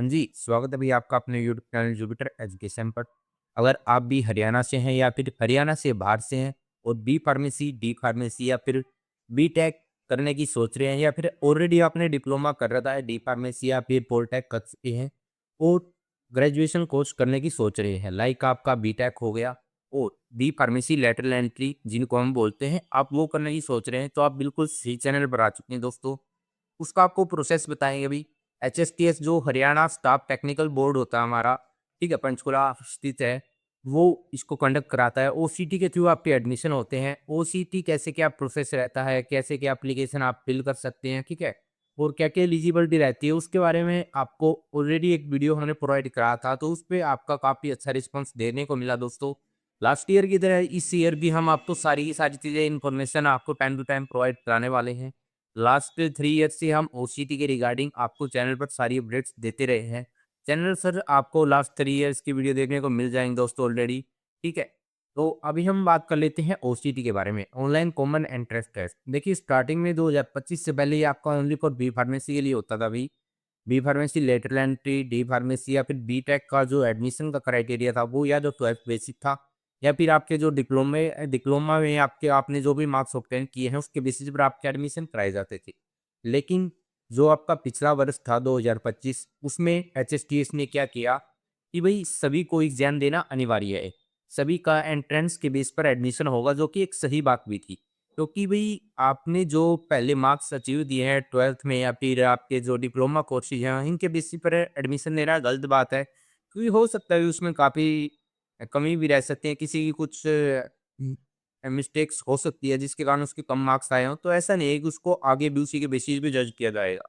हाँ जी, स्वागत है भैया आपका अपने यूट्यूब चैनल जुपिटर एजुकेशन पर। अगर आप भी हरियाणा से हैं या फिर हरियाणा से बाहर से हैं और बी फार्मेसी, डी फार्मेसी या फिर बी-टेक करने की सोच रहे हैं या फिर ऑलरेडी आपने डिप्लोमा कर रखा है डी फार्मेसी या फिर पॉलिटेक कर चुके हैं और ग्रेजुएशन कोर्स करने की सोच रहे हैं, लाइक आपका बी-टेक हो गया और डी फार्मेसी लैटरल एंट्री जिनको हम बोलते हैं, आप वो करने की सोच रहे हैं, तो आप बिल्कुल सही चैनल पर आ चुके हैं दोस्तों। उसका आपको प्रोसेस बताएँगे अभी। एचएसटीएस जो हरियाणा स्टाफ टेक्निकल बोर्ड होता है हमारा, ठीक है, पंचकुला स्थित है, वो इसको कंडक्ट कराता है। ओसीटी के थ्रू आपके एडमिशन होते हैं। ओसीटी कैसे क्या प्रोसेस रहता है, कैसे क्या एप्लीकेशन आप फिल कर सकते हैं, ठीक है? और क्या-क्या एलिजिबिलिटी रहती है, उसके बारे में आपको ऑलरेडी एक वीडियो हमने प्रोवाइड करा था, तो उसपे आपका काफ़ी अच्छा रिस्पॉन्स देने को मिला दोस्तों। लास्ट ईयर की तरह इस ईयर भी हम आपको सारी की सारी चीज़ें इन्फॉर्मेशन आपको टाइम टू टाइम प्रोवाइड कराने वाले हैं। लास्ट 3 ईयर्स से हम ओसीटी के रिगार्डिंग आपको चैनल पर सारी अपडेट्स देते रहे हैं। चैनल सर आपको लास्ट 3 ईयर्स की वीडियो देखने को मिल जाएँगे दोस्तों ऑलरेडी, ठीक है? तो अभी हम बात कर लेते हैं ओसीटी के बारे में, ऑनलाइन कॉमन एंट्रेंस टेस्ट। देखिए स्टार्टिंग में 2025 से पहले ये आपका ओनली फॉर बी फार्मेसी के लिए होता था अभी। B pharmacy, lateral entry, D pharmacy या फिर बी-टेक का जो एडमिशन का क्राइटेरिया था वो या तो 12th बेसिक था या फिर आपके जो डिप्लोमा में आपके आपने जो भी मार्क्स ऑब्टेन किए हैं उसके बेसिस पर आपके एडमिशन कराए जाते थे। लेकिन जो आपका पिछला वर्ष था 2025 उसमें एचएसटीएस ने क्या किया कि भई सभी को एग्ज़ाम देना अनिवार्य है। सभी का एंट्रेंस के बेस पर एडमिशन होगा जो कि एक सही बात भी थी। क्योंकि भई आपने जो पहले मार्क्स अचीव दिए हैं 12th में या फिर आपके जो डिप्लोमा कोर्सेज़ हैं इनके बेसिस पर एडमिशन लेना गलत बात है। क्योंकि हो सकता है उसमें काफ़ी कमी भी रह सकती है, किसी की कुछ मिस्टेक्स हो सकती है जिसके कारण उसके कम मार्क्स आए हों, तो ऐसा नहीं है कि उसको आगे भी उसी के बेसिस पे जज किया जाएगा।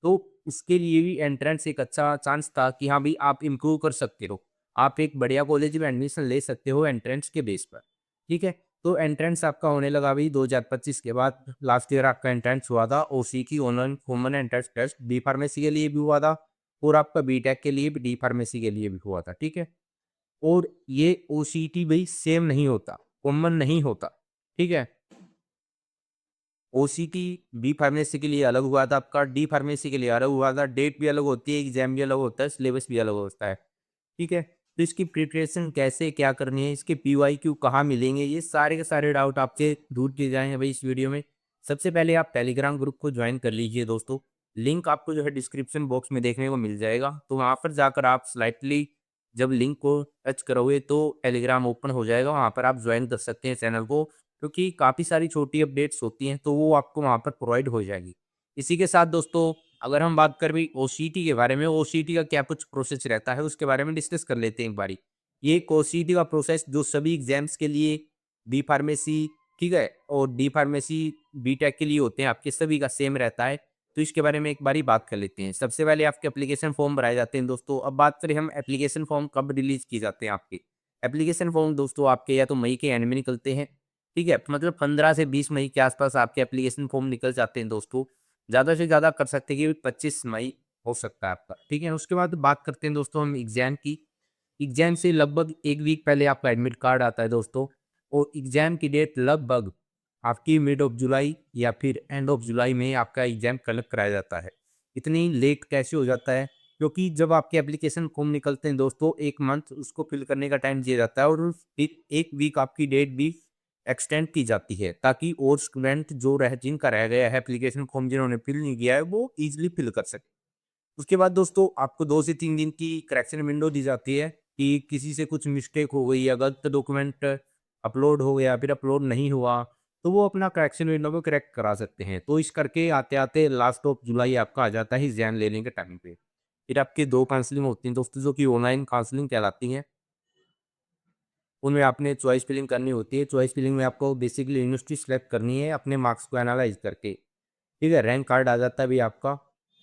तो उसके लिए भी एंट्रेंस एक अच्छा चांस था कि हाँ भाई आप इम्प्रूव कर सकते हो। आप एक बढ़िया कॉलेज में एडमिशन ले सकते हो एंट्रेंस के बेस पर, ठीक है? तो एंट्रेंस आपका होने लगा अभी 2025 के बाद लास्ट ईयर आपका एंट्रेंस हुआ था ओसी की online common entrance test D pharmacy के लिए भी हुआ था और आपका बीटेक के लिए भी डी फार्मेसी के लिए भी हुआ था, ठीक है? और ये ओसीटी भई सेम नहीं होता, कॉमन नहीं होता, ठीक है? ओसीटी बी फार्मेसी के लिए अलग हुआ था आपका, डी फार्मेसी के लिए अलग हुआ था, डेट भी अलग होती है, एग्ज़ाम भी अलग होता है, सिलेबस भी अलग होता है, ठीक है? तो इसकी प्रिपरेशन कैसे क्या करनी है, इसके पीवाईक्यू कहाँ मिलेंगे, ये सारे के सारे डाउट आपके दूर किए जाएँगे भई इस वीडियो में। सबसे पहले आप टेलीग्राम ग्रुप को जॉइन कर लीजिए दोस्तों, लिंक आपको जो है डिस्क्रिप्शन बॉक्स में देखने को मिल जाएगा, तो वहाँ पर जाकर आप स्लाइटली जब लिंक को टच करोगे तो टेलीग्राम ओपन हो जाएगा, वहाँ पर आप जॉइन कर सकते हैं चैनल को। क्योंकि काफ़ी सारी छोटी अपडेट्स होती हैं, तो वो आपको वहाँ पर प्रोवाइड हो जाएगी। इसी के साथ दोस्तों अगर हम बात करें ओसीटी के बारे में, ओसीटी का क्या कुछ प्रोसेस रहता है, उसके बारे में डिस्कस कर लेते हैं एक बारी। ये एक ओसीटी का प्रोसेस जो सभी एग्ज़ाम्स के लिए बी फार्मेसी, ठीक है? और डी फार्मेसी, बीटेक के लिए होते हैं, आपके सभी का सेम रहता है। तो इसके बारे में एक बारी बात कर लेते हैं। सबसे पहले आपके एप्लीकेशन फॉर्म भराए जाते हैं दोस्तों। अब बात करें हम एप्लीकेशन फॉर्म कब रिलीज़ किए जाते हैं आपके। एप्लीकेशन फॉर्म दोस्तों आपके या तो मई के एंड में निकलते हैं, ठीक है? मतलब 15 से 20 मई के आसपास आपके एप्लीकेशन फॉर्म निकल जाते हैं दोस्तों। ज़्यादा से ज़्यादा कर सकते हैं कि 25 मई हो सकता है आपका, ठीक है? उसके बाद बात करते हैं दोस्तों हम एग्ज़ाम की। एग्ज़ाम से लगभग 1 वीक पहले आपका एडमिट कार्ड आता है दोस्तों और एग्ज़ाम की डेट लगभग आपकी मिड ऑफ जुलाई या फिर एंड ऑफ जुलाई में आपका एग्ज़ाम कंडक्ट कराया जाता है। इतनी लेट कैसे हो जाता है? क्योंकि जब आपके एप्लीकेशन फॉर्म निकलते हैं दोस्तों 1 मंथ उसको फिल करने का टाइम दिया जाता है और फिर 1 वीक आपकी डेट भी एक्सटेंड की जाती है ताकि और स्टूडेंट जो रह जिनका रह गया है एप्लीकेशन फॉर्म जिन्होंने फिल नहीं किया है वो ईज़िली फिल कर सकें। उसके बाद दोस्तों आपको 2 से 3 दिन की करेक्शन विंडो दी जाती है कि किसी से कुछ मिस्टेक हो गई या गलत डॉक्यूमेंट अपलोड हो गया फिर अपलोड नहीं हुआ, तो वो अपना करेक्शन विंडो में करेक्ट करा सकते हैं। तो इस करके आते-आते लास्ट ऑफ जुलाई आपका आ जाता है एग्ज़ाम लेने के टाइम पे। फिर आपकी 2 काउंसलिंग होती हैं दोस्तों जो कि ऑनलाइन काउंसलिंग कहलाती हैं। उनमें आपने चॉइस फिलिंग करनी होती है। चॉइस फिलिंग में आपको बेसिकली यूनिवर्सिटी सेलेक्ट करनी है अपने मार्क्स को एनालाइज़ करके। ठीक है? रैंक कार्ड आ जाता है भई आपका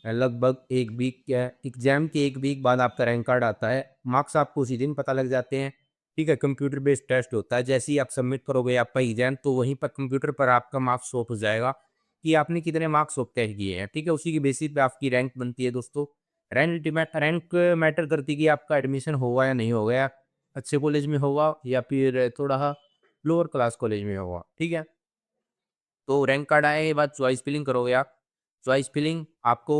लगभग 1 वीक या एग्ज़ाम के 1 वीक बाद आपका रैंक कार्ड आता है। मार्क्स आपको उसी दिन पता लग जाते हैं। ठीक है? कंप्यूटर बेस्ड टेस्ट होता है। जैसे ही आप सबमिट करोगे आपका एग्ज़ाम तो वहीं पर कंप्यूटर पर आपका मार्क्स शो हो जाएगा कि आपने कितने मार्क्स ऑब्टेन किए हैं। ठीक है? उसी के बेसिस पे आपकी रैंक बनती है दोस्तों। रैंक मैटर करती है कि आपका एडमिशन होगा या नहीं होगा। अच्छे कॉलेज में होगा या फिर थोड़ा लोअर क्लास कॉलेज में होगा। ठीक है? तो रैंक कार्ड आने के बाद चॉइस फिलिंग करोगे आप। चॉइस फिलिंग आपको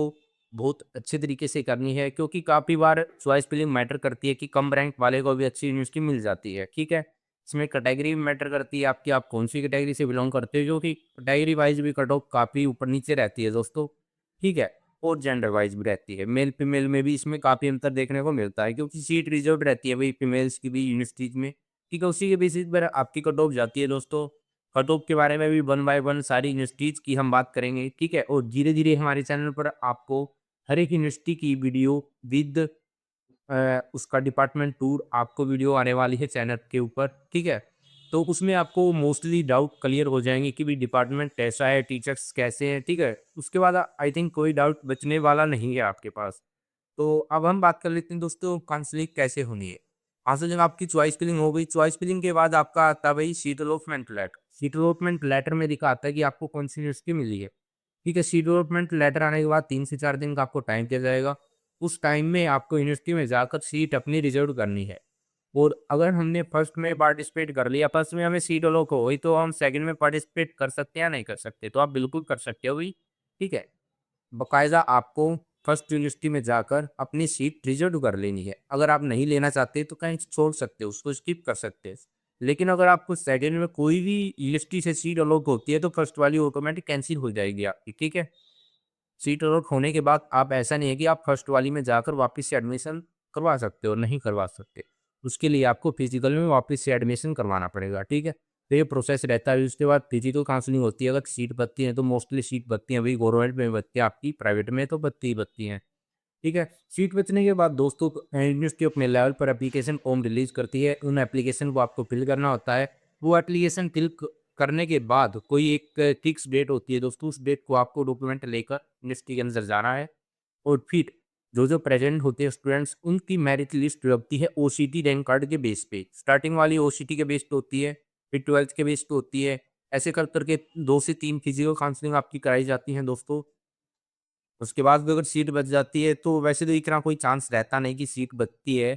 बहुत अच्छे तरीके से करनी है, क्योंकि काफ़ी बार चॉइस फिलिंग मैटर करती है कि कम रैंक वाले को भी अच्छी यूनिवर्सिटी मिल जाती है, ठीक है? इसमें कैटेगरी भी मैटर करती है आपकी, आप कौन-सी कैटेगरी से बिलॉन्ग करते हो, जो कि कैटेगरी वाइज़ भी कट ऑफ काफ़ी ऊपर-नीचे रहती है दोस्तों, ठीक है? और जेंडर वाइज़ भी रहती है। मेल-फीमेल में भी इसमें काफ़ी अंतर देखने को मिलता है, क्योंकि सीट रिज़र्व्ड रहती है वही फीमेल्स की भी यूनिवर्सिटीज़ में, ठीक है? उसी के बेसिस पर आपकी कट ऑफ जाती है दोस्तों। कट ऑफ के बारे में भी वन बाय वन सारी यूनिवर्सिटीज़ की हम बात करेंगे, ठीक है? और धीरे-धीरे हमारे चैनल पर आपको हर एक यूनिवर्सिटी की वीडियो विद उसका डिपार्टमेंट टूर आपको वीडियो आने वाली है चैनल के ऊपर, ठीक है? तो उसमें आपको मोस्टली डाउट क्लियर हो जाएँगे कि भई डिपार्टमेंट कैसा है, टीचर्स कैसे हैं, ठीक है? उसके बाद आई थिंक कोई डाउट बचने वाला नहीं है आपके पास। तो अब हम बात कर लेते हैं दोस्तों काउंसलिंग कैसे होनी है। हाँ, तो जब आपकी चॉइस फिलिंग हो गई, चॉइस फिलिंग के बाद आपका आता है भाई seat allotment letter. Seat allotment letter में लिखा आता है कि आपको कौन-सी यूनिवर्सिटी मिली है। ठीक है, सीट अलॉटमेंट लेटर आने के बाद 3 से 4 दिन का आपको टाइम दिया जाएगा। उस टाइम में आपको यूनिवर्सिटी में जाकर सीट अपनी रिज़र्व करनी है। और अगर हमने फर्स्ट में पार्टिसिपेट कर लिया, फर्स्ट में हमें सीट अलॉट हो गई, तो हम सेकंड में पार्टिसिपेट कर सकते हैं या नहीं कर सकते? तो आप बिल्कुल कर सकते हो भाई, ठीक है? बाकायदा आपको फर्स्ट यूनिवर्सिटी में जाकर अपनी सीट रिज़र्व कर लेनी है। अगर आप नहीं लेना चाहते तो कहीं छोड़ सकते हो, उसको स्किप कर सकते हैं। लेकिन अगर आपको सेकंड में कोई भी यूनिवर्सिटी से सीट अलॉट होती है, तो फर्स्ट वाली ऑटोमेटिक कैंसल हो जाएगी आपकी, ठीक है? सीट अलॉट होने के बाद आप ऐसा नहीं है कि आप फर्स्ट वाली में जाकर वापस से एडमिशन करवा सकते हो, नहीं करवा सकते। उसके लिए आपको फिजिकल में वापस से एडमिशन करवाना पड़ेगा, ठीक है? तो ये प्रोसेस रहता है। उसके बाद फिजिकल काउंसलिंग होती है। अगर सीट बचती है तो मोस्टली सीट बचती है वही गवर्नमेंट में बचती है आपकी, प्राइवेट में तो बचती ही बचती हैं, ठीक है? सीट बचने के बाद दोस्तों यूनिवर्सिटी अपने लेवल पर एप्लीकेशन फॉर्म रिलीज़ करती है। उन एप्लीकेशन को आपको फिल करना होता है। वो एप्लीकेशन फिल क करने के बाद कोई एक फिक्स डेट होती है दोस्तों, उस डेट को आपको डॉक्यूमेंट लेकर यूनिवर्सिटी के अंदर जाना है। और फिर जो-जो प्रेज़ेंट होते हैं स्टूडेंट्स, उनकी मेरिट लिस्ट लगती है ओसीटी रैंक कार्ड के बेस पे। स्टार्टिंग वाली ओसीटी के बेस पे होती है, फिर 12th के बेस पे होती है। ऐसे कर के 2 से 3 फिजिकल काउंसलिंग आपकी कराई जाती हैं दोस्तों। उसके बाद भी अगर सीट बच जाती है, तो वैसे तो इतना कोई चांस रहता नहीं कि सीट बचती है,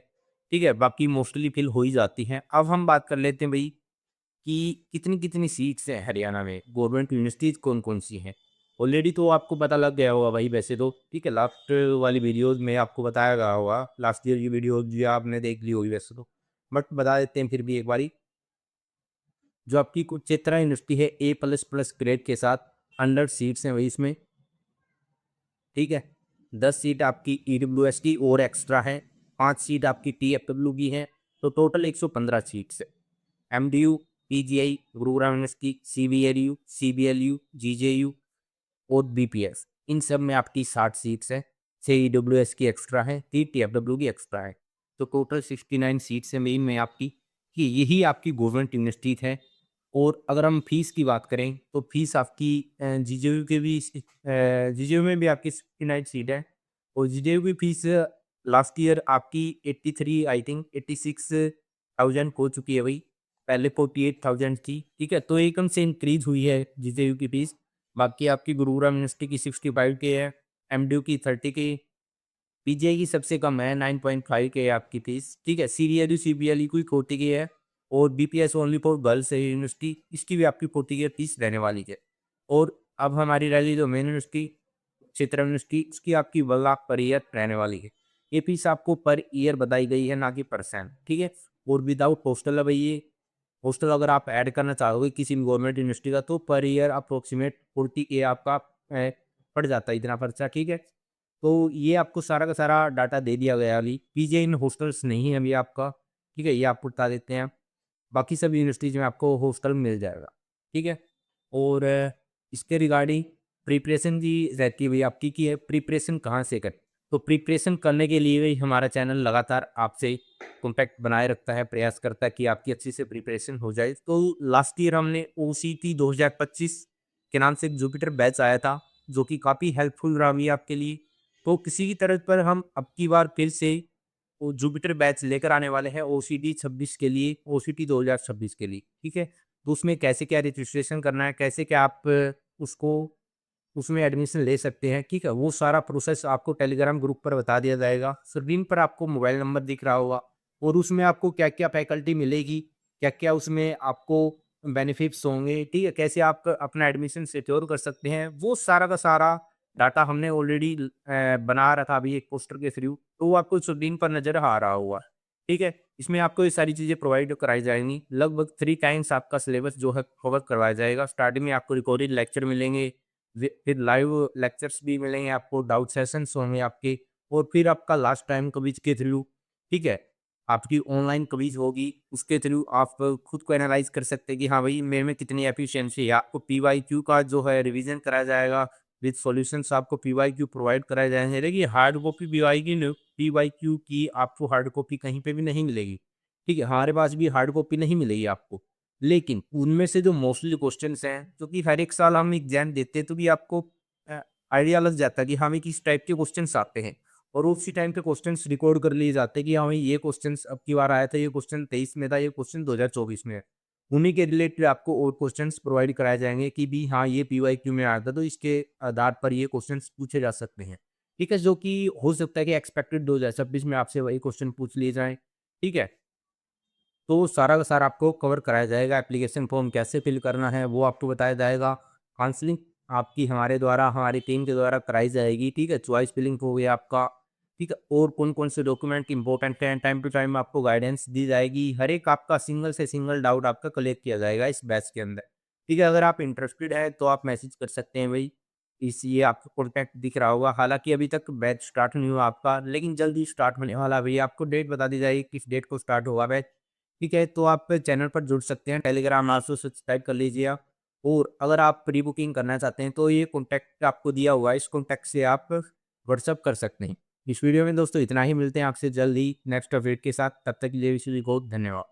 ठीक है? बाकी मोस्टली फिल हो ही जाती हैं। अब हम बात कर लेते हैं भई कि कितनी-कितनी सीट्स हैं हरियाणा में, गवर्नमेंट यूनिवर्सिटीज़ कौन-कौन सी हैं। ऑलरेडी तो आपको पता लग गया होगा भाई वैसे तो, ठीक है? लास्ट वाली वीडियोज़ में आपको बताया गया होगा, लास्ट ईयर की वीडियोज़ भी आपने देख ली होगी वैसे तो। बट बता देते हैं फिर भी एक बारी, जो आपकी कुरुक्षेत्र यूनिवर्सिटी है, ए प्लस प्लस ग्रेड के साथ 100 सीट्स हैं भई इसमें। ठीक है? 10 सीट आपकी ईडब्ल्यूएस की और एक्स्ट्रा है, 5 सीट आपकी टीएफडब्ल्यू की हैं, तो टोटल 115 सीट्स है। MDU, PGI, Gurugram university, CVLU, CBLU, GJU और बीपीएस, इन सब में आपकी 60 सीट्स हैं, 6 ईडब्ल्यूएस की एक्स्ट्रा है, 3 टीएफडब्ल्यू की एक्स्ट्रा है। तो टोटल 69 सीट्स हैं मेन में आपकी, कि यही आपकी गवर्नमेंट यूनिवर्सिटी है। और अगर हम फीस की बात करें, तो फीस आपकी जीजेयू के भी जीजेयू में भी आपकी 69 सीट है, और जीजेयू की फीस लास्ट ईयर आपकी 83 आई थिंक 86,000 हो चुकी है भाई, पहले 48,000 थी, ठीक है? तो एकदम से इंक्रीज़ हुई है जीजेयू की फीस। बाकी आपकी गुरुग्राम यूनिवर्सिटी की 65 के है, एमडीयू की 30 के, पीजीआई की सबसे कम है 9.5 के है आपकी फीस, ठीक है? सीडीएलयू, सीबीएलयू की 40 की है, और बीपीएस ओनली फॉर गर्ल्स है यूनिवर्सिटी, इसकी भी आपकी 40 की फीस रहने वाली है। और अब हमारी रह गई जो मेन यूनिवर्सिटी, क्षेत्र यूनिवर्सिटी, इसकी आपकी 1 लाख पर ईयर रहने वाली है। ये फीस आपको पर ईयर बताई गई है, ना कि परसेंट, ठीक है? और विदाउट हॉस्टल है भई ये। हॉस्टल अगर आप ऐड करना चाहोगे किसी भी गवर्नमेंट यूनिवर्सिटी का, तो पर ईयर अप्रोक्सीमेट 40 के आपका पड़ जाता है इतना खर्चा, ठीक है? तो ये आपको सारा का सारा डाटा दे दिया गया है अभी। पीजीआई इन हॉस्टल्स नहीं है अभी आपका, ठीक है? ये आपको बता देते हैं। बाकी सब यूनिवर्सिटीज़ में आपको हॉस्टल मिल जाएगा, ठीक है? और इसके रिगार्डिंग प्रिपरेशन भी रहती है भई आपकी, कि प्रिपरेशन कहाँ से करें? तो प्रिपरेशन करने के लिए भी हमारा चैनल लगातार आपसे कॉन्टैक्ट बनाए रखता है, प्रयास करता है कि आपकी अच्छे से प्रिपरेशन हो जाए। तो लास्ट ईयर हमने ओसीटी 2025 के नाम से एक जुपिटर बैच आया था, जो कि काफ़ी हेल्पफुल रहा भी आपके लिए। तो किसी की तरह पर हम अब की बार फिर से वो जुपिटर बैच लेकर आने वाले हैं ओसीटी 26 के लिए, ओसीटी 2026 के लिए, ठीक है? तो उसमें कैसे क्या रजिस्ट्रेशन करना है, कैसे क्या आप उसको उसमें एडमिशन ले सकते हैं, ठीक है? वो सारा प्रोसेस आपको टेलीग्राम ग्रुप पर बता दिया जाएगा। स्क्रीन पर आपको मोबाइल नंबर दिख रहा होगा, और उसमें आपको क्या-क्या फैकल्टी मिलेगी, क्या-क्या उसमें आपको बेनिफिट्स होंगे, ठीक है? कैसे आप अपना एडमिशन सिक्योर कर सकते हैं, वो सारा का सारा डाटा हमने ऑलरेडी बना रखा अभी एक पोस्टर के थ्रू, तो वो आपको स्क्रीन पर नज़र आ रहा होगा, ठीक है? इसमें आपको ये सारी चीज़ें प्रोवाइड कराई जाएँगी। लगभग 3 टाइम्स आपका सिलेबस जो है कवर करवाया जाएगा। स्टार्टिंग में आपको रिकॉर्डेड लेक्चर मिलेंगे, फिर लाइव लेक्चर्स भी मिलेंगे आपको, डाउट सेशंस होंगे आपके और फिर आपका लास्ट टाइम क्विज़ के थ्रू, ठीक है? आपकी ऑनलाइन क्विज़ होगी, उसके थ्रू आप खुद को एनालाइज़ कर सकते हैं कि हाँ भाई, मेरे में कितनी एफिशिएंसी है। आपको पीवाईक्यू का जो है रिवीजन कराया जाएगा, विद सॉल्यूशंस आपको पीवाईक्यू प्रोवाइड कराए जाएँगे। देखिए हार्ड कॉपी पीवाईक्यू की आपको हार्ड कॉपी कहीं पे भी नहीं मिलेगी, ठीक है? हमारे पास भी हार्ड कॉपी नहीं मिलेगी आपको। लेकिन उनमें से जो मोस्टली क्वेश्चन्स हैं, क्योंकि हर एक साल हम एग्ज़ाम देते हैं, तो भी आपको आइडिया लग जाता है कि हमें किस टाइप के क्वेश्चन्स आते हैं और उसी टाइम पे क्वेश्चन्स रिकॉर्ड कर लिए जाते हैं कि हाँ भाई, ये क्वेश्चन्स अब की बार आया था, ये क्वेश्चन 23 में था, ये क्वेश्चन 2024 में है। उन्हीं के रिलेटेड आपको और क्वेश्चंस प्रोवाइड कराए जाएँगे कि भी हाँ, ये पीवाईक्यू में आया था, तो इसके आधार पर ये क्वेश्चंस पूछे जा सकते हैं। ठीक है? जो कि हो सकता है कि एक्सपेक्टेड 2026 में आपसे वही क्वेश्चन पूछ लिए जाएँ। ठीक है? तो सारा का सारा आपको कवर कराया जाएगा। एप्लीकेशन फॉर्म कैसे फिल करना है, वो आपको बताया जाएगा। काउंसलिंग आपकी हमारे द्वारा, हमारी टीम के द्वारा कराई जाएगी, ठीक है? चॉइस फिलिंग हो गया आपका, ठीक है? और कौन-कौन से डॉक्यूमेंट इम्पोर्टेंट हैं, टाइम टू टाइम आपको गाइडेंस दी जाएगी। हर एक आपका सिंगल से सिंगल डाउट आपका कलेक्ट किया जाएगा इस बैच के अंदर, ठीक है? अगर आप इंटरेस्टेड हैं, तो आप मैसेज कर सकते हैं भई। इस ये आपको कॉन्टैक्ट दिख रहा होगा। हालाँकि अभी तक बैच स्टार्ट नहीं हुआ आपका, लेकिन जल्द ही स्टार्ट होने वाला है भई। आपको डेट बता दी जाएगी, किस डेट को स्टार्ट होगा बैच। ठीक है, तो आप चैनल पर जुड़ सकते हैं, टेलीग्राम आप सब्सक्राइब कर लीजिए आप। और अगर आप प्री बुकिंग करना चाहते हैं, तो ये कॉन्टैक्ट आपको दिया हुआ है, इस कॉन्टैक्ट से आप व्हाट्सएप कर सकते हैं। इस वीडियो में दोस्तों इतना ही, मिलते हैं आपसे जल्द ही नेक्स्ट अपडेट के साथ, तब तक के लिए धन्यवाद।